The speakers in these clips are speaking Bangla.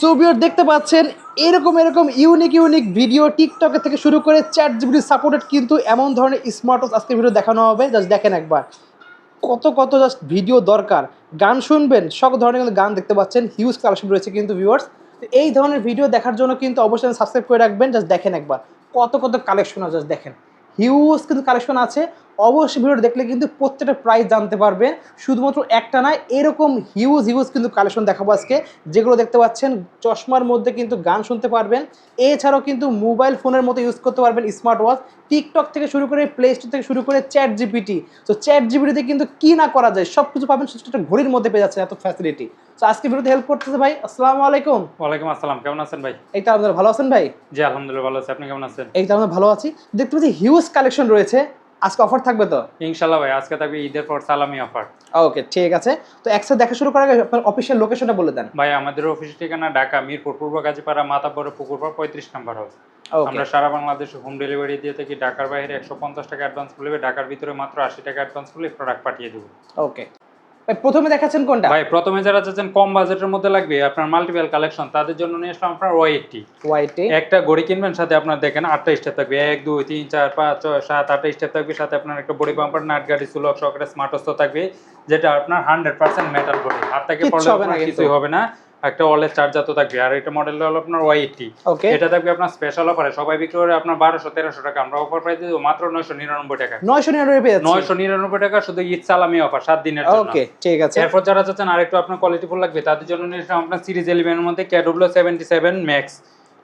সো ভিউয়ার দেখতে পাচ্ছেন এরকম ইউনিক ভিডিও টিকটকে থেকে শুরু করে চ্যাট জিপিটি সাপোর্টেড কিন্তু এমন ধরনের স্মার্ট ওয়াচ আজকে ভিডিও দেখানো হবে। জাস্ট দেখেন একবার কত জাস্ট ভিডিও দরকার, গান শুনবেন, সব ধরনের কিন্তু গান দেখতে পাচ্ছেন। হিউজ কালেকশন রয়েছে কিন্তু ভিউয়ার্স। এই ধরনের ভিডিও দেখার জন্য কিন্তু অবশ্যই সাবস্ক্রাইব করে রাখবেন। জাস্ট দেখেন একবার কত কালেকশন আছে, জাস্ট দেখেন হিউজ কিন্তু কালেকশন আছে। অবশ্যই ভিডিও দেখলে কিন্তু প্রত্যেকটা প্রাইস জানতে পারবেন। শুধুমাত্র একটা না, এরকম হিউজ কিন্তু কালেকশন দেখাবো আজকে, যেগুলো দেখতে পাচ্ছেন চশমার মধ্যে কিন্তু গান শুনতে পারবেন। এছাড়াও কিন্তু মোবাইল ফোনের মতো ইউজ করতে পারবেন স্মার্ট ওয়াচ। টিকটক থেকে শুরু করে প্লে স্টোর থেকে শুরু করে চ্যাট জিপিটি। তো চ্যাট জিপিটিতে কিন্তু কি না করা যায় সব কিছু পাবেন একটা ঘড়ির মধ্যে পেয়ে যাচ্ছেন, এত ফ্যাসিলিটি। তো আজকে ভিডিওতে হেল্প করতেছে ভাই। আসসালামু আলাইকুম। ওয়ালাইকুম আসসালাম, কেমন আছেন ভাই? এই তো আপনারা ভালো আছেন ভাই? জি আলহামদুলিল্লাহ ভালো আছি, আপনি কেমন আছেন? এই তো আমরা ভালো আছি। দেখতে পাচ্ছি হিউজ কালেকশন রয়েছে, আজকে অফার থাকবে তো? ইনশাআল্লাহ ভাই, আজকে থাকবে ঈদের পর সালামি অফার। ওকে ঠিক আছে। তো একসাথে দেখা শুরু করার আগে আপনার অফিসিয়াল লোকেশনটা বলে দেন। ভাই আমাদের অফিস ঠিকানা ঢাকা মিরপুর পূর্ব গাজীপাড়া মাতাবর পুকুরপাড় 35 নম্বর হাউস। ওকে আমরা সারা বাংলাদেশে হোম ডেলিভারি দিয়ে থাকি। ঢাকার বাইরে 150 টাকা অ্যাডভান্স করলে, ঢাকার ভিতরে মাত্র 80 টাকা অ্যাডভান্স করলে প্রোডাক্ট পাঠিয়ে দেবো। ওকে ভাই, প্রথমে দেখাচ্ছেন কোনটা? ভাই প্রথমে যারা চাচ্ছেন কম বাজেটের মধ্যে লাগবে আপনার মাল্টিপল কালেকশন, তাদের জন্য নিয়ে আসলাম আপনার ওয়াই80। ওয়াইটি একটা ঘড়ি কিনবেন, সাথে আপনার দেখেন 8টা স্টেপ থাকবে, 1 2 3 4 5 6 7 8টা স্টেপ থাকবে। সাথে আপনার একটা বডি পাম্পার, নাট গাড়ি, সুলভ সহকারে স্মার্ট ওয়াচ থাকবে, যেটা আপনার 100% মেটাল বডি, হাত থেকে পড়লে আপনার কিছুই হবে না। একটা ওয়ালেট চার্জার তো থাকবে। আর এটা মডেল হলো আপনার ওয়াই80। ওকে এটা থাকবে আপনার স্পেশাল অফারে, সবাই বিক্রি করে আপনার 1200-1300 টাকা, আমরা অফার প্রাইস দিব মাত্র 999 টাকা। 999 পেয়ে যাচ্ছি। 999 টাকা শুধু ঈদ সালামি অফার 7 দিনের জন্য। ওকে ঠিক আছে। এরপর যারা চাচ্ছেন আরেকটু আপনার কোয়ালিটিফুল লাগবে, তাদের জন্য নিয়ে আসলাম আপনার সিরিজ 11 এর মধ্যে KW77 ম্যাক্স।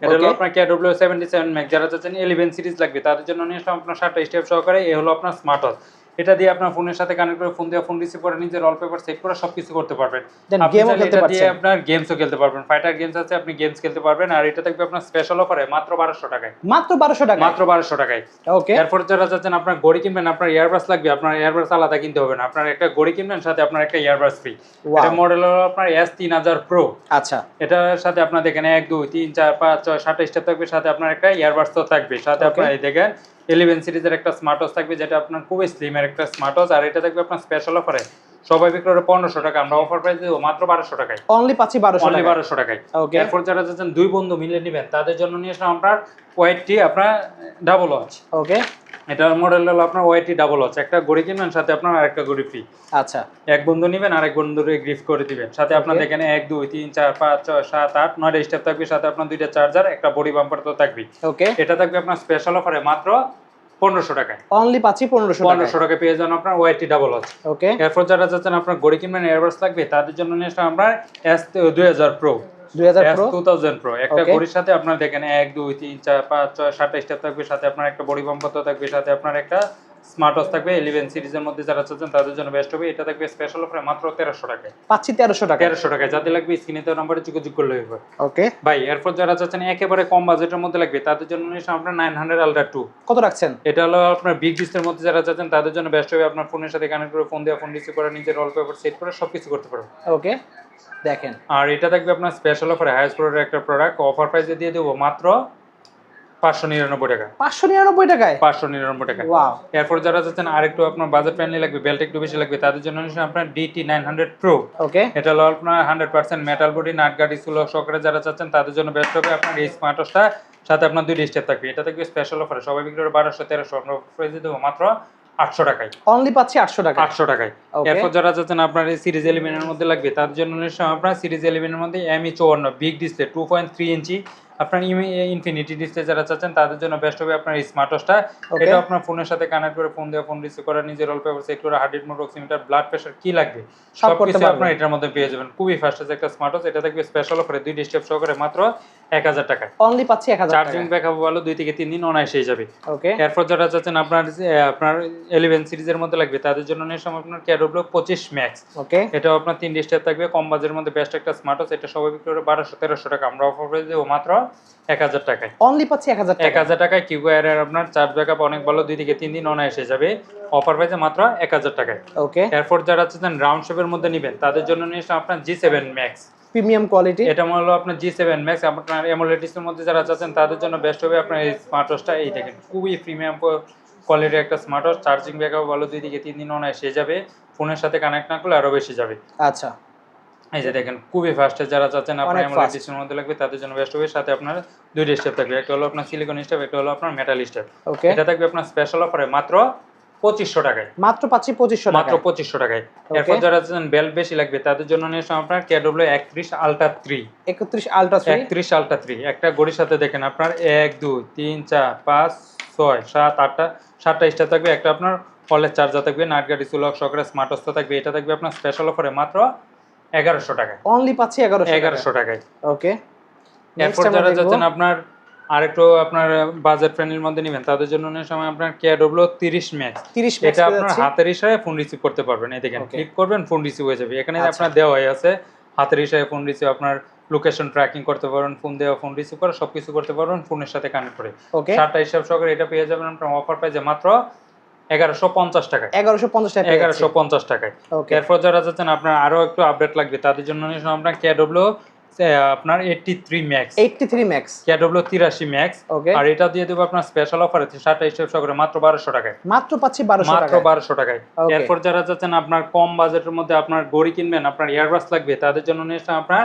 এটা হলো আপনার KW77 ম্যাক্স। যারা চাচ্ছেন 11 সিরিজ লাগবে, তাদের জন্য নিয়ে আসলাম আপনার 7টা স্টেপ সহকারে। এই হলো আপনার স্মার্ট ওয়াচ। এটা দিয়ে আপনার ফোনের সাথে কানেক্ট করে ফোন দিয়ে ফোন রিসিভ করে নিজের ওয়ালপেপার সেট করে সবকিছু করতে পারবেন। আপনি এটা দিয়ে আপনার গেমসও খেলতে পারবেন, ফাইটার গেমস আছে, আপনি গেমস খেলতে পারবেন। আর এটা থাকবে আপনার স্পেশাল অফারে মাত্র 1200 টাকায়। মাত্র 1200 টাকা? মাত্র 1200 টাকায়। ওকে এরপর যারা চাচ্ছেন আপনার ঘড়ি কিনবেন, আপনার ইয়ারবাস লাগবে, আপনার ইয়ারবাস আলাদা কিনতে হবে না। আপনার একটা ঘড়ি কিনবেন, সাথে আপনার একটা ইয়ারবাস ফ্রি। এটা মডেল হলো আপনার S3000 Pro। আচ্ছা, এটার সাথে আপনার দেখেন 1 2 3 4 5 6 7টা স্টেপ থাকবে, সাথে আপনার একটা ইয়ারবাস তো থাকবে। সাথে আপনার এই দেখেন 11 সিরিজের একটা স্মার্ট ওয়াচ থাকবে, যেটা আপনার খুবই স্লিম এর একটা স্মার্ট ওয়াচ। আর এটা থাকবে আপনার স্পেশাল অফারে, সবাই বিক্রি করে 1500 টাকা, আমরা অফার প্রাইস দেব মাত্র 1200 টাকায়। অনলি পাচ্ছি 1200 টাকায়। ওকে। এরপর যারা যাচ্ছেন দুই বন্ধু মিলে নেবেন, তাদের জন্য নিয়ে আসলাম আপনার ওয়াইটি আপনার ডাবল ওয়াচ। ওকে এটার মডেল হলো আপনার ওয়াইটি ডাবল ওয়াচ। একটা ঘড়ি কিনবেন, সাথে আপনার আরেকটা ঘড়ি ফ্রি। আচ্ছা, এক বন্ধু নেবেন, আরেক বন্ধুরে গিফট করে দিবেন। সাথে আপনার দেখেন 1 2 3 4 5 6 7 8 9টা স্টেপ থাকবে, সাথে আপনার দুইটা চার্জার, একটা বডি বাম্পার তো থাকবে। ওকে এটা থাকবে আপনার স্পেশাল অফারে মাত্র 1500 টাকায়। অনলি পাচ্ছি 1500 টাকা পেয়ে যান আপনার ওয়াইটি ডাবল ওয়াচ। ওকে এরপর যারা যাচ্ছেন আপনার ঘড়ি কিনবেন এয়ারবাস লাগবে, তাদের জন্য নিয়ে আসলাম আমরা S2000 Pro। 2000 Pro একটা ঘড়ির সাথে আপনার দেখেন 1 2 3 4 5 6 7টা স্টেপ থাকবে, সাথে আপনার একটা বডি বাম্পার তো থাকবে, সাথে আপনার একটা স্মার্ট ওয়াচ থাকবে। 11 সিরিজের মধ্যে যারা চাচ্ছেন তাদের জন্য বেস্ট হবে। এটা থাকবে স্পেশাল অফারে মাত্র 1300 টাকায়। পাচ্ছি 1300 টাকা। 1300 টাকায়। যাদের লাগবে স্ক্রিনে দেওয়া নম্বরে যোগাযোগ করলে হবে। ওকে ভাই এরপর যারা চাচ্ছেন একেবারে কম বাজেটের মধ্যে লাগবে, তাদের জন্য নিয়ে আপনার 900 Ultra 2। কত রাখছেন? এটা হলো আপনার বিগ ডিসপ্লের মধ্যে যারা চাচ্ছেন তাদের জন্য বেস্ট হবে। আপনার ফোনের সাথে কানেক্ট করে ফোন দিয়ে ফোন রিসিভ করে নিজের ওয়ালপেপার সেট করে সবকিছু করতে পারবেন। ওকে দেখেন। আর এটা থাকবে আপনার স্পেশাল অফারে, হাইয়েস্ট প্রোডাক্ট একটা প্রোডাক্ট অফার প্রাইসে দিয়ে দেবো মাত্র 599 টাকা। 599 টাকায়? 599 টাকা। ওয়াও। এরপর যারা চাচ্ছেন আরেকটু আপনার বাজেট ফ্রেন্ডলি লাগবে, বেল্ট একটু বেশি লাগবে, তাদের জন্য আপনার DT900 Pro। ওকে এটা হলো আপনার 100% মেটাল বডি, নাট গাড়ি, সুলভ সহকারে যারা চাচ্ছেন তাদের জন্য বেস্ট হবে আপনার এই স্মার্ট ওয়াচটা। সাথে আপনার দুইটা স্টেপ থাকবে। এটা থাকবে স্পেশাল অফারে, সবাই বিক্রি করে 1200-1300, আমরা প্রাইসে দেবো মাত্র 800 টাকায়। অনলি পাচ্ছি 800 টাকা। 800 টাকায়। এরপর যারা চাচ্ছেন আপনার এই সিরিজ 11 এর মধ্যে লাগবে, তার জন্য আপনার সিরিজ 11 এর মধ্যে ME54 বিগ ডিসপ্লে 2.3 ইঞ্চি আপনার ইনফিনিটি ডিসপ্লে যারা চাচ্ছেন তাদের জন্য বেস্ট হবে আপনার এই স্মার্ট ওয়াচটা। এটা আপনার ফোনের সাথে কানেক্ট করে ফোন দিয়ে ফোন রিসিভ করে নিজের ওয়ালপেপার সেট করে heart writ, mode, oximeter, blood pressure কি লাগবে সবকিছু আপনার এটার মধ্যে পেয়ে যাবেন। খুবই ফাস্ট আছে একটা স্মার্ট ওয়াচ। এটা থাকবে স্পেশাল অফারে, দুইটা স্টেপ সহকারে মাত্র 1000 টাকায়। অনলি পাচ্ছি 1000 টাকা। চার্জিং ব্যাকআপ ভালো, 2 থেকে 3 দিন অনায়াসে হয়ে যাবে। ওকে এরপর যারা চাচ্ছেন আপনার 11 সিরিজের মধ্যে লাগবে, তাদের জন্য নিয়ে আসলাম আপনার KW25 ম্যাক্স। ওকে এটাও আপনার 3 স্টেপ থাকবে, কম বাজেটের মধ্যে বেস্ট একটা স্মার্ট ওয়াচ। এটা সবাই বিক্রি করে 1200-1300 টাকা, আমরা অফার প্রাইস দেব মাত্র 1000 টাকায়। অনলি পাচ্ছি 1000 টাকা। 1000 টাকায় কিউআর এর আপনার চার্জ ব্যাকআপ অনেক ভালো, 2 থেকে 3 দিন অনায়াসে যাবে, অফার প্রাইসে মাত্র 1000 টাকায়। ওকে এরপর যারা চাচ্ছেন রাউন্ড শেপের মধ্যে নেবেন, তাদের জন্য নিয়ে আসলাম আপনার G7 ম্যাক্স প্রিমিয়াম কোয়ালিটি। এটা হলো আপনার G7 ম্যাক্স। আপনার AMOLED ডিসপ্লের মধ্যে যারা চাচ্ছেন তাদের জন্য বেস্ট হবে আপনার এই স্মার্ট ওয়াচটা। এই দেখেন খুবই প্রিমিয়াম কোয়ালিটির একটা স্মার্ট ওয়াচ, চার্জিং ব্যাকআপ ভালো, 2 থেকে 3 দিন অনায়াসে যাবে, ফোনের সাথে কানেক্ট না করলে আরো বেশি যাবে। আচ্ছা এই যে দেখেন খুবই ফাস্টে যারা চাচ্ছেন আপনার অনেক অ্যামোলেড fast। ডিসপ্লের মধ্যে লাগবে তাদের জন্য বেস্ট হবে। সাথে আপনার দুইটা স্টেপ থাকবে, একটা হলো আপনার সিলিকন স্টেপ, একটা হলো আপনার মেটাল স্টেপ। ওকে, এটা থাকবে আপনার স্পেশাল অফারে মাত্র 2500 টাকায়, মাত্র পাচ্ছি 2500 মাত্র টাকায়। 2500 টাকায়। ওকে, এরপর যারা চাচ্ছেন বেল্ট বেশি লাগবে তাদের জন্য নিয়ে এসে আপনার কেডব্লিউ 31 আলট্রা 3, 31 আলট্রা 3। 31 আলট্রা 3 একটা ঘড়ির সাথে দেখেন আপনার 1 2 3 4 5 6 7 8টা 7টা স্টার থাকবে, একটা আপনার কলের চার্জার থাকবে, নাইট গাড়ি সুলক সহকারে স্মার্ট ওয়াচ থাকবে। এটা থাকবে আপনার স্পেশাল অফারে মাত্র 1100 টাকায়, অনলি পাচ্ছি 1100 1100 টাকায়। ওকে, এরপর যারা চাচ্ছেন আপনার আরেকটু আপনার বাজেট ফ্রেন্ডলির মধ্যে নেবেন তাদের জন্য নিয়ে সময় আপনার কেডব্লিউ 30 ম্যাক্স। 30 ম্যাক্স এটা আপনার হাতের ইশারায় ফোন রিসিভ করতে পারবেন। এই দেখেন Okay. ক্লিক করবেন ফোন রিসিভ হয়ে যাবে। এখানে আচ্ছা। আপনার দেওয়া আছে হাতের ইশারায় ফোন রিসিভ, আপনার লোকেশন ট্র্যাকিং করতে পারবেন, ফোন দেওয়া ফোন রিসিভ করা সবকিছু করতে পারবেন ফোনের সাথে কানেক্ট করে। ওকে, 7টা হিসাব সহকারে এটা পেয়ে যাবেন আপনার অফার প্রাইসে মাত্র 1150 টাকায়, 1150 টাকা 1150 টাকায়। ওকে, এরপর যারা চাচ্ছেন আপনার আরো একটু আপডেট লাগবে তাদের জন্য নিয়ে সময় আপনার কেডব্লিউ আপনার 83 ম্যাক্স, 83 ম্যাক্স। কেডব্লিউ 83 ম্যাক্স। ওকে, আর এটা দিয়ে দেবো আপনার স্পেশাল অফারে 7টা স্টেপ সহকারে মাত্র 1200 টাকায়, মাত্র পাচ্ছি 1200 মাত্র টাকা। 1200 টাকায়। Okay. এরপর যারা চাচ্ছেন আপনার কম বাজেটের মধ্যে আপনার ঘড়ি কিনবেন, আপনার ইয়ারবাস লাগবে তাদের জন্য নিয়ে এসেছে আপনার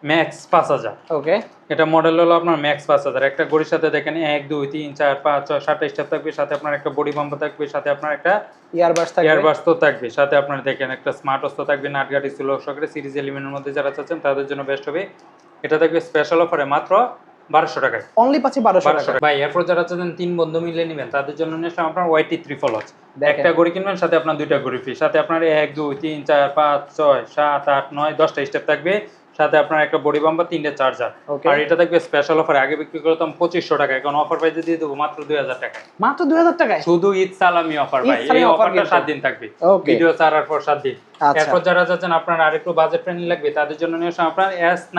ম্যাক্স 5000। ওকে, এটা মডেল হলো আপনার ম্যাক্স 5000। একটা ঘড়ির সাথে দেখেন 1 2 3 4 5 6 7টা স্টেপ থাকবে, সাথে আপনার একটা বডি পাম্প থাকবে, সাথে আপনার একটা ইয়ারবাডস থাকবে। ইয়ারবাস তো থাকবে, সাথে আপনার দেখেন একটা স্মার্ট ওয়াচ তো থাকবে, নাট গাড়ি ছিল সহকারে সিরিজ এলিমেন্টের মধ্যে যারা চাচ্ছেন তাদের জন্য বেস্ট হবে। এটা থাকবে স্পেশাল অফারে মাত্র 1200 টাকায়, অনলি পাচ্ছি 1200 1200 টাকা। টাকা। ভাই এরপর যারা চাচ্ছেন তিন বন্ধু মিলে নেবেন তাদের জন্য নিয়ে আসলাম আপনার ওয়াইটি ট্রিপল ওয়াচ। দেখেন। একটা ঘড়ি কিনবেন সাথে আপনার দুইটা ঘড়ি ফ্রি, সাথে আপনার 1 2 3 4 5 6 7 8 9 10টা স্টেপ থাকবে, সাথে আপনার একটা বডি বাম্পার, 3টে চার্জার। Okay. আর এটা থাকবে স্পেশাল অফারে, আগে বিক্রি করতাম 2500 টাকা, এখন অফার প্রাইসে দিয়ে দেবো মাত্র 2000 টাকায়, মাত্র 2000 টাকায়। শুধু ঈদ সালামি অফার ভাই। ঈদ সালামি এই offer অফারটা কিন্তু। 7 দিন থাকবে, Okay. ভিডিও ছাড়ার পর 7 দিন। আচ্ছা। এরপর যারা চাচ্ছেন আপনার আরেকটু বাজেট ফ্রেন্ডলি লাগবে তাদের জন্য নিয়ে আসলাম আপনার S9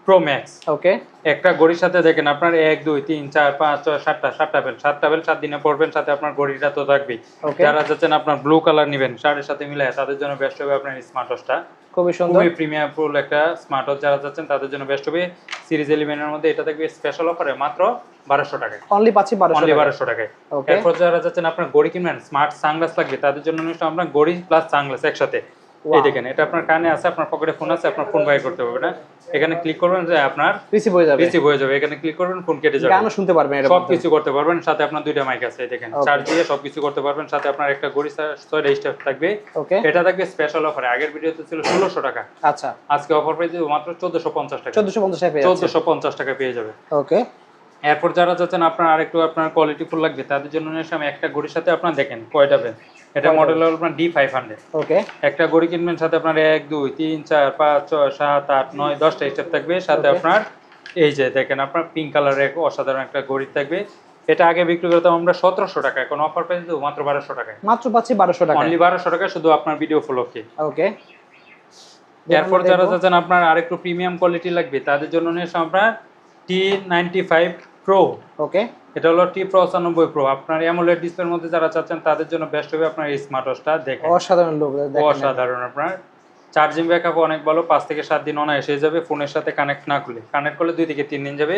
Pro Max। ওকে, একটা ঘড়ির সাথে দেখেন আপনার 1 2 3 4 5 6 7টা বেল, 7টা বেল 7 দিনে পড়বেন, সাথে আপনার ঘড়িটা তো থাকবেই। Okay. যারা চাচ্ছেন আপনার ব্লু কালার নেবেন শার্টের সাথে মিলায় তাদের জন্য বেস্ট হবে আপনার স্মার্ট ওয়াচটা। খুবই সুন্দর। খুবই প্রিমিয়াম ফুল একটা স্মার্ট ওয়াচ যারা চাচ্ছেন তাদের জন্য বেস্ট হবে। সিরিজ এলিমেন্টের মধ্যে এটা থাকবে স্পেশাল অফারে মাত্র 1200 টাকায়, অনলি পাচ্ছি 1200 অনলি টাকা। 1200 টাকায়। Okay. এরপর যারা চাচ্ছেন আপনার ঘড়ি কিনবেন, স্মার্ট সানগ্লাস লাগবে তাদের জন্য নিশ্চয় আপনার ঘড়ি প্লাস সানগ্লাস একসাথে। Wow. এই দেখেন এটা আপনার কানে আছে, আপনার পকেটে ফোন আছে, আপনার ফোন বাইর করতে হবে না, এখানে ক্লিক করবেন যে আপনার রিসিভ হয়ে যাবে। রিসিভ হয়ে যাবে, এখানে ক্লিক করবেন ফোন কেটে যাবে, গানও শুনতে পারবেন এর সবকিছু করতে পারবেন, সাথে আপনার দুইটা মাইক আছে এই দেখেন, Okay. চার্জ দিয়ে সবকিছু করতে পারবেন, সাথে আপনার একটা ঘড়ি 6টা স্টেপ থাকবে। ওকে, এটা থাকবে স্পেশাল অফারে, আগের ভিডিওতে ছিল 1600 টাকা, আচ্ছা, আজকে অফার পেয়ে যাবে মাত্র 1450 টাকা, 1450 টাকা পেয়ে যাচ্ছে। 1450 টাকা পেয়ে যাবে। ওকে, এরপর যারা চাচ্ছেন আপনার আরেকটু আপনার কোয়ালিটি ফুল লাগবে তাদের জন্য নিয়ে আমি একটা ঘড়ির সাথে আপনার দেখেন কয়টা পেন, এটা মডেল হলো আপনার D500। ওকে, একটা ঘড়ি কিনবেন সাথে আপনার 1 2 3 4 5 6 7 8 9 10টা স্টেপ থাকবে, সাথে Okay. আপনার এই যে দেখেন আপনার পিঙ্ক কালারের এক অসাধারণ একটা ঘড়ি থাকবে। এটা আগে বিক্রি করতাম আমরা 1700 টাকা, এখন অফার প্রাইস দেবো মাত্র 1200 টাকায়, মাত্র পাচ্ছি 1200 টাকা। অনলি 1200 টাকা শুধু আপনার ভিডিও উপলক্ষে। ওকে, এরপর যারা চাচ্ছেন আপনার আরেকটু প্রিমিয়াম কোয়ালিটি লাগবে তাদের জন্য নিয়ে এসে আপনার T95 Pro। ওকে, এটা হলো T95 Pro। আপনার অ্যামোলেড ডিসপ্লের মধ্যে যারা চাচ্ছেন তাদের জন্য বেস্ট হবে আপনার এই স্মার্ট ওয়াচটা। দেখেন অসাধারণ লোক দেখেন। অসাধারণ, আপনার চার্জিং ব্যাকআপ অনেক ভালো, 5 থেকে 7 দিন অনায়াসে হয়ে যাবে ফোনের সাথে কানেক্ট না করলে, কানেক্ট করলে 2 থেকে 3 দিন যাবে।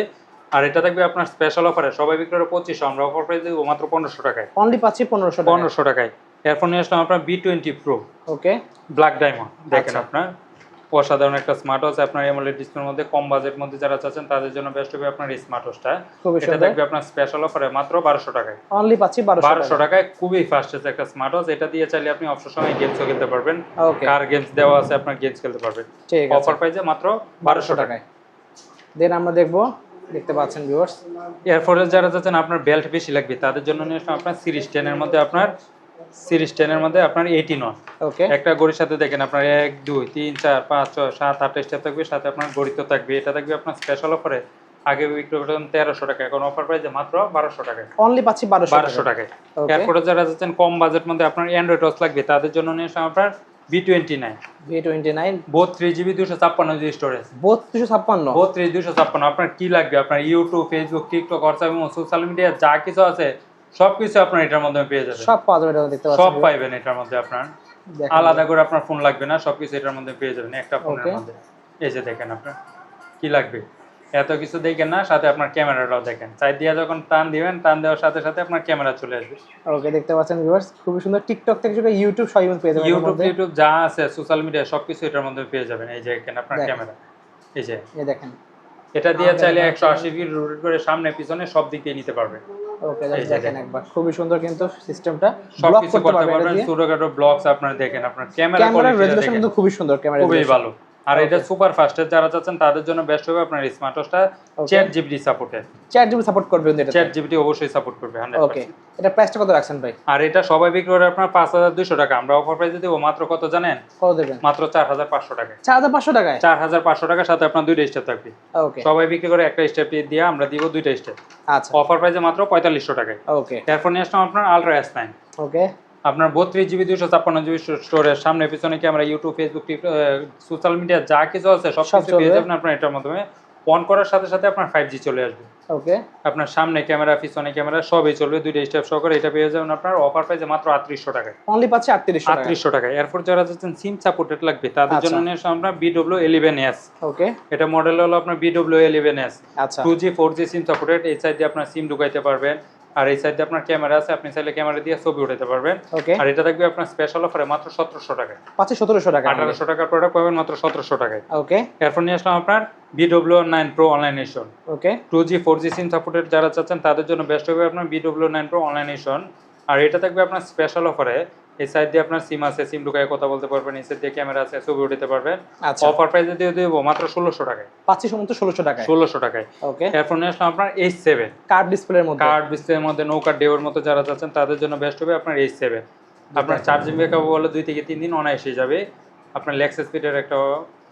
আর এটা থাকবে আপনার স্পেশাল অফারে, সবাই বিক্রি করে 2500, আমরা অফার প্রাইস দেবো মাত্র 1500 টাকায়, অনলি পাচ্ছি 1500 টাকা। 1500 টাকায়। এরপর নিয়ে আসলাম আপনার B20 Pro ওকে, ব্ল্যাক ডায়মন্ড। দেখেন আচ্ছা। আপনার অসাধারণ একটা স্মার্ট ওয়াচ, আপনার অ্যামোলেড ডিসপ্লের মধ্যে কম বাজেট মধ্যে যারা চাচ্ছেন তাদের জন্য বেস্ট হবে আপনার এই স্মার্ট ওয়াচটা। খুবই এটা সুন্দর। থাকবে আপনার স্পেশাল অফারে মাত্র 1200 টাকায়, অনলি পাচ্ছি 1200 টাকায়। খুবই ফাস্টেস্ট একটা স্মার্ট ওয়াচ, এটা দিয়ে চাইলে আপনি অবসর সময় গেমসও খেলতে পারবেন, ওকে, কার গেমস দেওয়া আছে আপনার গেমস খেলতে পারবেন। ঠিক আছে। অফার প্রাইসে মাত্র 1200 টাকায়। দেন আমরা দেখতে পাচ্ছেন ভিউয়ার্স। এরপরে যারা চাচ্ছেন আপনার বেল্ট বেশি লাগবে তাদের জন্য নিয়ে আসলাম আপনার সিরিজ 10 এর মধ্যে আপনার 18 অন। ওকে, একটা ঘড়ির সাথে দেখেন আপনার 1 2 3 4 5 6 7 8 স্টেপ থাকবে, সাথে আপনার ঘড়ি তো থাকবে। এটা থাকবে আপনার স্পেশাল অফারে, আগে বিক্রি করতাম 1300 টাকা, এখন অফার প্রাইসে মাত্র 1200 টাকায়, অনলি পাচ্ছি 1200 টাকায়। ওকে, এরপরে যারা চাচ্ছেন কম বাজেট মধ্যে আপনার অ্যান্ড্রয়েড ওয়াচ লাগবে তাদের জন্য নিয়ে আসলাম আপনার B29 V29 both 3GB 256 GB storage, 3256। 32 256। আপনার কি লাগবে, আপনার ইউটিউব, ফেসবুক, টিকটক, হোয়াটসঅ্যাপ এবং সোশ্যাল মিডিয়া যা কিছু আছে সবকিছু আপনার এটার মধ্যে পেয়ে যাবেন, সব পাওয়া যাবে, এটা দেখতে সব পাচ্ছেন। পাইবেন এটার মধ্যে, আপনার দেখেন। আলাদা করে আপনার ফোন লাগবে না, সবকিছু এটার মধ্যে পেয়ে যাবেন একটা ফোনের Okay. মধ্যে। এই যে দেখেন আপনার কি লাগবে, এত কিছু দেখেন না, সাথে আপনার ক্যামেরাটাও দেখেন। সাইড দিয়ে যখন টান দিবেন, টান দেওয়ার সাথে সাথে আপনার ক্যামেরা চলে আসবে। ওকে, দেখতে পাচ্ছেন ভিউয়ার্স, খুবই সুন্দর। টিকটক থেকে শুরু করে ইউটিউব সবই পেয়ে যাবেন এর ইউটিউব মধ্যে। টিউটিউব যা আছে সোশ্যাল মিডিয়া সবকিছু এটার মধ্যে পেয়ে যাবেন। এই যে এখানে আপনার দেখেন। ক্যামেরা, এই যে এই দেখেন, এটা দিয়ে আমাকে চাইলে দেখাচ্ছি। 180 ডিগ্রি রোটেট করে সামনে পিছনে সব দিক দিয়ে নিতে পারবেন। ওকে, এই জাস্ট যে দেখেন দেখেন। একবার, খুবই সুন্দর কিন্তু সিস্টেমটা। ব্লক সবকিছু করতে করতে পারবেন এটা পারবেন। দিয়ে। ছোটখাটো ব্লগস আপনারা দেখেন, আপনার ক্যামেরা ক্যামেরার কোয়ালিটিটা রেজোলিউশন দেখেন, কিন্তু খুবই সুন্দর, ক্যামেরা খুবই রেজোলিউশন। ভালো। আর এটা সুপার ফাস্টের যারা চাচ্ছেন তাদের জন্য বেস্ট হবে আপনার স্মার্ট ওয়াচটা chat GPT supported. Chat GPT support করবে কিন্তু এটা। চ্যাট জিপিটি অবশ্যই সাপোর্ট করবে 100%। ওকে, এটা প্রাইসটা কত রাখছেন ভাই? আর এটা সবাই বিক্রি করে আপনার 5200 টাকা, আমরা অফার প্রাইসে দেবো মাত্র কত জানেন? কত দেবেন? মাত্র 4500 টাকায়। 4500 টাকায়? 4500 টাকার সাথে আপনার দুইটা স্টেপ থাকবে। ওকে, সবাই বিক্রি করে একটা স্টেপ দিয়ে আমরা দিব দুইটা স্টেপ। আচ্ছা, অফার প্রাইসে মাত্র 4500 টাকায়। ওকে, এরপর নিয়ে আসলাম আপনার আলট্রা S9। ওকে, আপনার 32GB 256GB স্টোরেজ, সামনে পিছনে camera, YouTube Facebook social media যা কিছু আছে সব সব কিছু পেয়ে চলবে। যাবেন আপনার এটার মাধ্যমে। অন করার সাথে সাথে আপনার 5G চলে আসবে। ওকে, আপনার সামনে ক্যামেরা পিছনে ক্যামেরা সবই চলবে, দুইটা স্টেপ সহকারে। এটা পেয়ে যাবেন আপনার অফার প্রাইসে মাত্র 3800 টাকায়। অনলি পাচ্ছে 3800 টাকা। 3800 টাকায়। এরপর যারা যাচ্ছেন সিম সাপোর্টেড লাগবে তাদের আচ্ছা। জন্য নিয়ে আসলাম আমরা BW11S। ওকে, এটা মডেল হলো আপনার BW11S। আচ্ছা, 2G 4G সিম সাপোর্টেড। এই সাইড দিয়ে আপনার সিম ঢুকাইতে পারবেন, আর এই সাইড দিয়ে আপনার ক্যামেরা আছে, আপনি চাইলে ক্যামেরা দিয়ে ছবি উঠাতে পারবেন। ওকে, আর এটা থাকবে আপনার স্পেশাল অফারে মাত্র 1700 টাকায়। পাচ্ছে 1700 টাকা। 1800 টাকার প্রোডাক্ট পাবেন মাত্র 1700 টাকায়। ওকে, এরপর নিয়ে আসলাম আপনার BW9 Pro অনলাইন এডিশন। ওকে, 2G 4G সিম সাপোর্টেড যারা চাচ্ছেন তাদের জন্য বেস্ট হবে আপনার BW9 Pro অনলাইন এডিশন। আর এটা থাকবে আপনার স্পেশাল অফারে। এই সাইড দিয়ে আপনার সিম আছে, সিম ঢুকায় কথা বলতে পারবেন। এই সাইড দিয়ে ক্যামেরা আছে, ছবি উঠাতে পারবেন। আচ্ছা, অফার প্রাইসে দিয়ে দেবো মাত্র 1600 টাকায়। পাচ্ছে সমস্ত 1600 টাকায়। 1600 টাকায়। ওকে, এরপর নিয়ে আসলাম আপনার H7। কার্ভ ডিসপ্লের মধ্যে। কার্ড ডিসপ্লের মধ্যে নৌকা ডেওর মতো যারা চাচ্ছেন তাদের জন্য বেস্ট হবে আপনার H7। আপনার চার্জিং ব্যাকআপ বলে 2 থেকে 3 দিন অনায়াসে যাবে। আপনার লেক্স স্পিডের একটা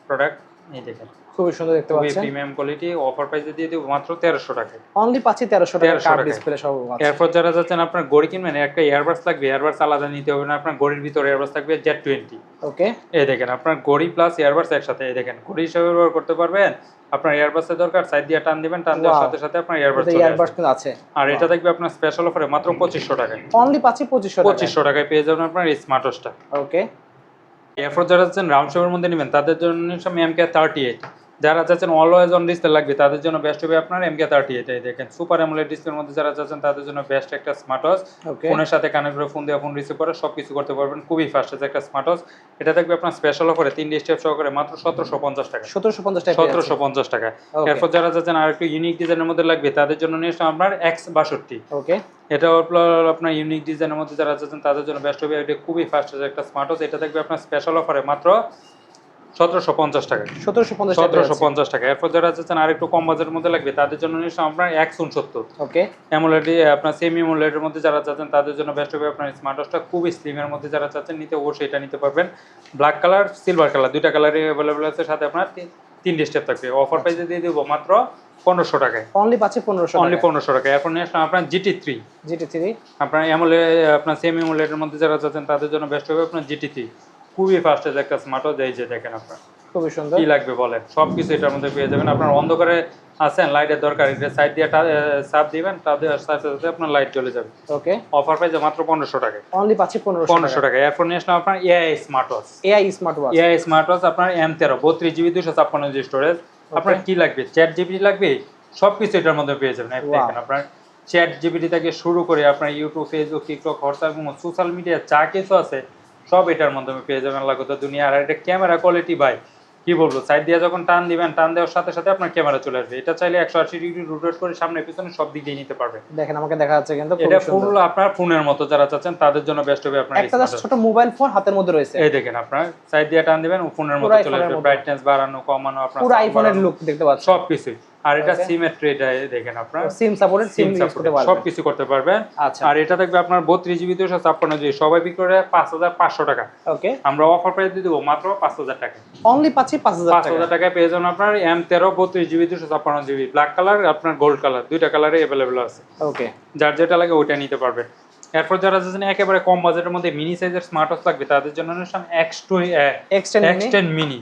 প্রোডাক্ট, এই দেখেন খুবই সুন্দর দেখতে খুবই পাচ্ছেন। Premium quality. অফার প্রাইসে দিয়ে দেবো মাত্র 1300 টাকায়। অনলি পাচ্ছে 1300 টাকা 1300 কার্ভ টাকায়। ডিসপ্লে সহ আছে। এরপর যারা যাচ্ছেন আপনার ঘড়ি কিনবেন, একটা ইয়ারবাডস লাগবে, ইয়ারবাডস আলাদা নিতে হবে না, আপনার ঘড়ির ভিতরে ইয়ারবাডস থাকবে Z20। ওকে, এই দেখেন আপনার ঘড়ি প্লাস ইয়ারবাডস একসাথে। এই দেখেন ঘড়ি হিসেবে ব্যবহার করতে পারবেন। আপনার ইয়ারবাডসের দরকার, সাইড দিয়ে টান দিবেন, টান দেওয়ার Wow. সাথে সাথে আপনার ইয়ারবাডস এটা চলে ইয়ারবাডস আসবে। কিন্তু আছে। আর এটা থাকবে আপনার স্পেশাল অফারে মাত্র 2500 টাকায়। অনলি পাচ্ছে 2500 টাকা। 2500 টাকায় পেয়ে যাবেন আপনার এই স্মার্ট ওয়াচটা। ওকে, এরপর যারা চাচ্ছেন রাউন্ড শেপের মধ্যে নেবেন তাদের জন্য MK38। যারা চাচ্ছেন অলওয়েজ অন ডিসপ্লে লাগবে তাদের জন্য বেস্ট হবে আপনার MK38। এই দেখেন সুপার অ্যামোলেড ডিসপ্লের মধ্যে যারা চাচ্ছেন তাদের জন্য বেস্ট একটা স্মার্ট ওয়াচ। ওকে, ফোনের সাথে কানেক্ট করে ফোন দেওয়া, ফোন রিসিভ করে সব কিছু করতে পারবেন, খুবই ফাস্ট একটা স্মার্ট ওয়াচ। এটা থাকবে আপনার স্পেশাল অফারে 3 স্টেপ সহকারে মাত্র 1750 টাকা। 1750 টাকা। 1750 টাকা। Okay. এরপর যারা চাচ্ছেন আর একটু ইউনিক ডিজাইনের মধ্যে লাগবে তাদের জন্য নিয়ে আসলাম আপনার X62। ওকে, এটা আপনার ইউনিক ডিজাইনের মধ্যে যারা চাচ্ছেন তাদের জন্য বেস্ট হবে। এটা খুবই ফাস্ট একটা স্মার্ট ওয়াচ। এটা থাকবে আপনার স্পেশাল অফারে মাত্র 1750 টাকা। 1750 টাকা। 1750 টাকা। এরপর যারা চাচ্ছেন আর একটু কম বাজেটের মধ্যে লাগবে তাদের জন্য নিশ্চয় আপনার 169। ওকে, অ্যামোলেড আপনার সেমি অ্যামোলেডের মধ্যে যারা চাচ্ছেন তাদের জন্য বেস্ট হবে আপনার স্মার্ট ওয়াচটা। খুবই স্লিমের মধ্যে যারা চাচ্ছেন নিতে অবশ্যই এটা নিতে পারবেন। ব্ল্যাক কালার, সিলভার কালার দুইটা কালারই অ্যাভেলেবল আছে, সাথে আপনার 3 স্টেপ থাকবে। অফার প্রাইসে দিয়ে দেবো মাত্র 1500 টাকায়। অনলি পাচ্ছে 1500 টাকা। অনলি 1500 টাকা। এরপর নিয়ে আসলাম আপনার GT3। GT3 আপনার অ্যামোলেড আপনার সেমি অ্যামোলেডের মধ্যে যারা চাচ্ছেন তাদের জন্য বেস্ট হবে আপনার GT3। খুবই ফাস্ট একটা স্মার্ট ওয়াচ। এই যে দেখেন আপনার খুবই সুন্দর। কি লাগবে বলেন, সবকিছু এটার মধ্যে পেয়ে যাবেন। আপনার অন্ধকারে আছেন, লাইটের দরকার, এটা সাইড দিয়ে চাপ দিবেন, তাপ দেওয়ার সাথে সাথে আপনার লাইট জ্বলে যাবে। ওকে, অফার প্রাইসে মাত্র 1500 টাকায়। অনলি পাচ্ছে 1500 টাকা। এরপর নিয়ে আসলাম আপনার AI smart watch. AI smart watch. AI smart watch আপনার M13 32GB 256GB স্টোরেজ। আপনার কি লাগবে? চ্যাট জিপিটি লাগবে, সবকিছু এটার মধ্যে পেয়ে যাবেন। দেখেন আপনার চ্যাট জিপিটি থেকে শুরু করে আপনার ইউটিউব, ফেসবুক, টিকটক, হোয়াটসঅ্যাপ এবং সোশ্যাল মিডিয়া যা কিছু আছে সব এটার মাধ্যমে পেয়ে যাবেন লাগত দুনিয়া। আর এটা ক্যামেরা কোয়ালিটি ভাই কি বলবো, সাইড দিয়ে যখন টান দিবেন, টান দেওয়ার সাথে সাথে আপনার ক্যামেরা চলে আসবে। এটা চাইলে 180 ডিগ্রি রোটেট করে সামনে পিছনে সব দিক দিয়ে নিতে পারবেন। দেখেন আমাকে দেখা যাচ্ছে কিন্তু এটা ফুল আপনার ফোনের মতো যারা চাচ্ছেন তাদের জন্য বেস্ট হবে আপনার একটা ছোট মোবাইল ফোন হাতের মধ্যে রয়েছে। এই দেখেন আপনার সাইড দিয়ে টান দিবেন ফোনের মতো চলে আসবে, ব্রাইটনেস বাড়ানো কমানো আপনার পুরো আইফোনের লুক দেখতে পাচ্ছেন সবকিছু। আর এটা সিমের ট্রেটা দেখেন আপনার সিম সাপোর্টেড, সিম ইউজ করতে পারবেন, সবকিছু করতে পারবেন। আচ্ছা, আর এটা থাকবে আপনার 32GB 256GB, সবাই বিক্রি করে 5500 টাকা। ওকে, আমরা অফার প্রাইস দিয়ে দেব মাত্র 5000 টাকা। অনলি পাচ্ছি 5000 টাকা। 5000 টাকায় পেয়ে যাবেন আপনার M13 32GB 256GB black colour, আপনার গোল্ড কালার, দুইটা কালারে अवेलेबल আছে। ওকে, যার যেটা লাগে ওইটা নিতে পারবেন। এরপর যারা যাচ্ছেন একেবারে কম বাজেটের মধ্যে মিনি সাইজের স্মার্ট ওয়াচ লাগবে তাদের জন্য X10 মিনি।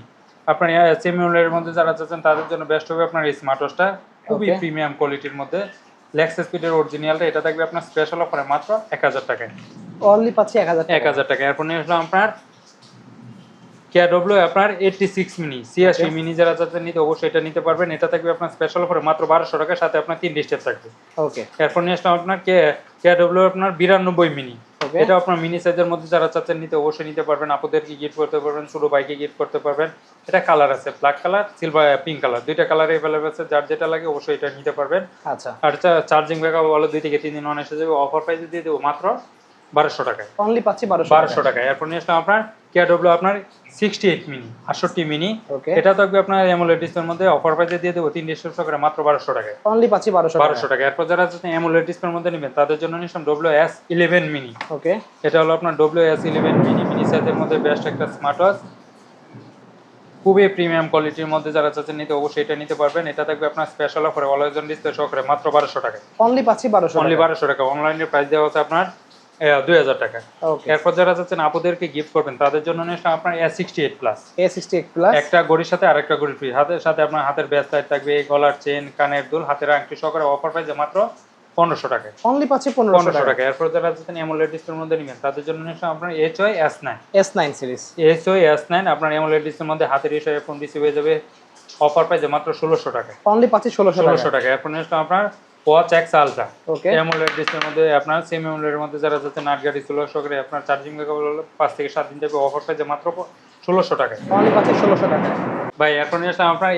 আপনার সেমি অ্যামোলেডের মধ্যে যারা চাচ্ছেন তাদের জন্য বেস্ট হবে আপনার এই স্মার্ট ওয়াচটা। খুবই প্রিমিয়াম কোয়ালিটির মধ্যে লেক্স স্পিডের অরিজিনালটা। এটা থাকবে আপনার স্পেশাল অফারে মাত্র 1000 টাকায়। অনলি পাচ্ছি 1000 টাকা। 1000 টাকা। এরপর নিয়ে আসলাম আপনার KW আপনার 86 মিনি 86 মিনি যারা চাচ্ছেন নিতে অবশ্যই এটা নিতে পারবেন। এটা থাকবে আপনার স্পেশাল অফারে মাত্র 1200 টাকার সাথে আপনার 3 স্টেপ থাকবে। ওকে এরপর নিয়ে আসলাম আপনার KW আপনার 92 মিনি। ওকে এটা আপনার মিনি সাইজের মধ্যে যারা চাচ্ছেন নিতে অবশ্যই নিতে পারবেন। আপনাদেরকে গিফট করতে পারবেন, ছোট ভাইকে গিফট করতে পারবেন। এটা কালার আছে black colour, silver, pink colour, দুইটা কালারে अवेलेबल আছে। যার যেটা লাগে অবশ্যই এটা নিতে পারবেন। আচ্ছা আর চার্জিং ব্যাকআপ বলো 2 থেকে 3 দিন অন এসে যাবে। অফার প্রাইসে দিয়ে দেবো মাত্র 1200 টাকায়। অনলি পাচ্ছি 1200 টাকায়। এরপর নিয়ে আসলাম আপনার KW আপনার 68 মিনি 68 মিনি। ওকে এটা থাকবে আপনার অ্যামোলেড ডিসপ্লের মধ্যে অফার প্রাইসে দিয়ে দেবো 3 স্টেপ সহকারে মাত্র 1200 টাকায়। অনলি পাচ্ছি 1200 টাকা। এরপর যারা অ্যামোলেড ডিসপ্লের মধ্যে নেবেন তাদের জন্য নিলাম WS11 মিনি। ওকে এটা হলো আপনার WS11 মিনি, মিনি সাইজের মধ্যে বেস্ট একটা স্মার্ট ওয়াচ, খুবই প্রিমিয়াম কোয়ালিটির মধ্যে যারা চাচ্ছেন নিতে অবশ্যই এটা নিতে পারবেন। এটা থাকবে আপনার স্পেশাল অফারে অলওয়েজ অন ডিসপ্লে সহকারে মাত্র 1200 টাকায়। অনলি পাচ্ছি 1200 অনলি 1200 টাকা। অনলাইনে প্রাইস দেওয়া হচ্ছে আপনার 2000 টাকা। ওকে এরপর যারা চাচ্ছেন আপুদেরকে গিফট করবেন তাদের জন্য নিলাম আপনার A68 প্লাস। A68 প্লাস একটা ঘড়ির সাথে আরেকটা ঘড়ি ফ্রি, হাতের সাথে আপনার হাতের ব্রেসলেট থাকবে, গলার চেন, কানের দুল, হাতের আংটি সহকারে অফার প্রাইসে মাত্র 1500 টাকায়। অনলি পাচ্ছি 1500 টাকা। এরপর যারা চাচ্ছেন অ্যামোলেড ডিসপ্লের মধ্যে নেবেন তাদের জন্য নিলাম আপনার HOI S9 S9 সিরিজ আপনার অ্যামোলেড ডিসপ্লের মধ্যে হাতের ইশারায় ফোন রিসিভ হয়ে যাবে। অফার প্রাইসে মাত্র 1600 টাকা। অনলি পাচ্ছি 1600 টাকা। এরপর নিলাম আপনার ওয়াচ এক্স আলট্রা। ওকে অ্যামোলেড ডিসপ্লের মধ্যে আপনার সেমি অ্যামোলেডের মধ্যে যারা যাচ্ছেন 8 গাড়ি ছিল সহকারে আপনার চার্জিং ব্যাকআপ হলো 5 থেকে 7 দিন যাবে। অফার প্রাইসে মাত্র 1600 টাকায়। অনলি পাচ্ছি 1600 টাকা। ভাই এখন নিলাম আপনার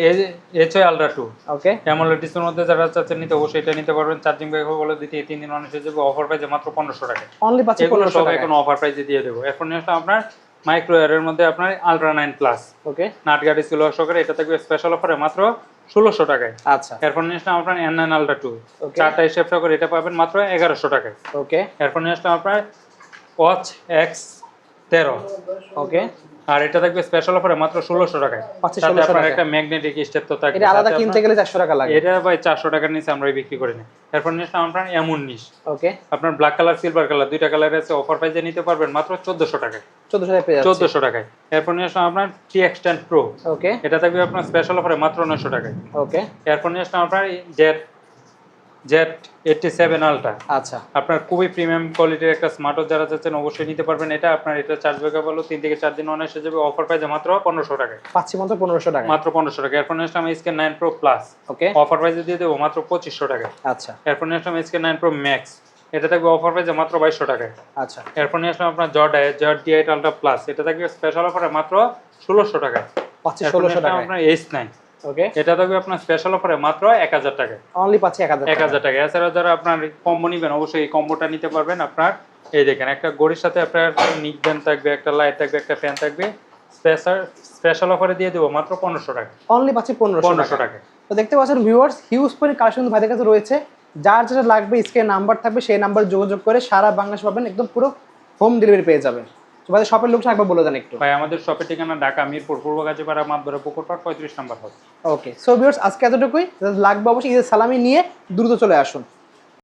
HOI Ultra 2। ওকে অ্যামোলেড ডিসপ্লের মধ্যে যারা চাচ্ছেন নিতে অবশ্যই এটা নিতে পারবেন। চার্জিং ব্যাকআপ বলে 2 থেকে 3 দিন অন এসে যাবে। অফার প্রাইসে মাত্র 1500 টাকা। অনলি পাচ্ছি এগুলো 1500 সব টাকা। এখন অফার প্রাইসে দিয়ে দেবো। এখন নিলাম আপনার মাইক্রো এর মধ্যে আপনার আলট্রা 9 প্লাস। ওকে নাট গাড়ি ছিল সহকারে এটা থাকবে স্পেশাল অফারে মাত্র 1600 টাকায়। আচ্ছা এরপর নিলাম আপনার N9 Ultra 2 ওকে চারটা স্টেপ সহকারে এটা পাবেন মাত্র 1100 টাকায়। ওকে এরপর নিলাম আপনার ওয়াচ X13 ওকে আর এটা থাকবে স্পেশাল অফারে মাত্র 1600 টাকায়। পাচ্ছি সাথে 1600 আপনার টাকা। একটা ম্যাগনেটিক স্টেপ তো থাকবে। এটা আলাদা সাথে কিনতে গেলে 400 টাকা লাগে। এটা ভাই 400 টাকার নিচে আমরা বিক্রি করি না। এরপর নিলাম আপনার M19 ওকে আপনার ব্ল্যাক কালার, সিলভার কালার দুইটা কালার আছে। অফার প্রাইসে নিতে পারবেন মাত্র 1400 টাকায়। 1400 টাকা পেয়ে যাচ্ছে 1400 টাকায়। এরপর নিলাম আপনার TX10 Pro। ওকে এটা থাকবে আপনার স্পেশাল অফারে মাত্র 900 টাকায়। ওকে এরপর নিলাম আপনার Z87 Ultra। আচ্ছা আপনার খুবই প্রিমিয়াম কোয়ালিটির একটা স্মার্ট ওয়াচ যারা চাচ্ছেন অবশ্যই নিতে পারবেন। এটা আপনার এটা চার্জ ব্যাকআপ হলো 3 থেকে 4 দিন অন এসে যাবে। অফার প্রাইসে মাত্র 1500 টাকায়। পাচ্ছি মাত্র 1500 টাকা। মাত্র 1500 টাকা। এরপর নিলাম SK9 Pro Plus। ওকে অফার প্রাইসে দিয়ে দেবো মাত্র 2500 টাকায়। আচ্ছা এরপর নিলাম SK9 Pro Max। এটা থাকবে অফার প্রাইসে মাত্র 2200 টাকায়। আচ্ছা এরপর নিলাম আপনার Z8 Ultra Plus। এটা থাকবে স্পেশাল অফারে মাত্র 1600 টাকায়। পাচ্ছি এরপর 1600 নিলাম টাকা। আপনার S9। ওকে এটা থাকবে আপনার স্পেশাল অফারে মাত্র 1000 টাকায়। অনলি পাচ্ছি 1000 টাকা। 1000 টাকা। এছাড়াও যারা আপনার কম্বো নিবেন অবশ্যই এই কম্বোটা নিতে পারবেন। আপনার এই দেখেন একটা ঘড়ির সাথে আপনার নিক ব্যান্ড থাকবে, একটা লাইট থাকবে, একটা ফ্যান থাকবে। স্পেশাল অফারে দিয়ে দেবো মাত্র 1500 টাকা। অনলি পাচ্ছি 1500 টাকা। টাকা। তো দেখতে পাচ্ছেন ভিউয়ার্স, হিউজ পরিমাণ কালেকশন ভাইদের কাছে রয়েছে। যার যেটা লাগবে স্ক্রিনে নাম্বার থাকবে, সেই নাম্বার যোগাযোগ করে সারা বাংলাদেশ পাবেন, একদম পুরো হোম ডেলিভারি পেয়ে যাবেন। তো ভাই শপের লোকটা একবার বলে দেন একটু। ভাই আমাদের শপের ঠিকানা ঢাকা মিরপুর পূর্ব গাজীপাড়া মাতবরা পুকুরপাড় 35 নম্বর হল। ওকে সো ভিউয়ার্স, আজকে এতটুকুই। লাগবে অবশ্যই ঈদের সালামি নিয়ে দ্রুত চলে আসুন।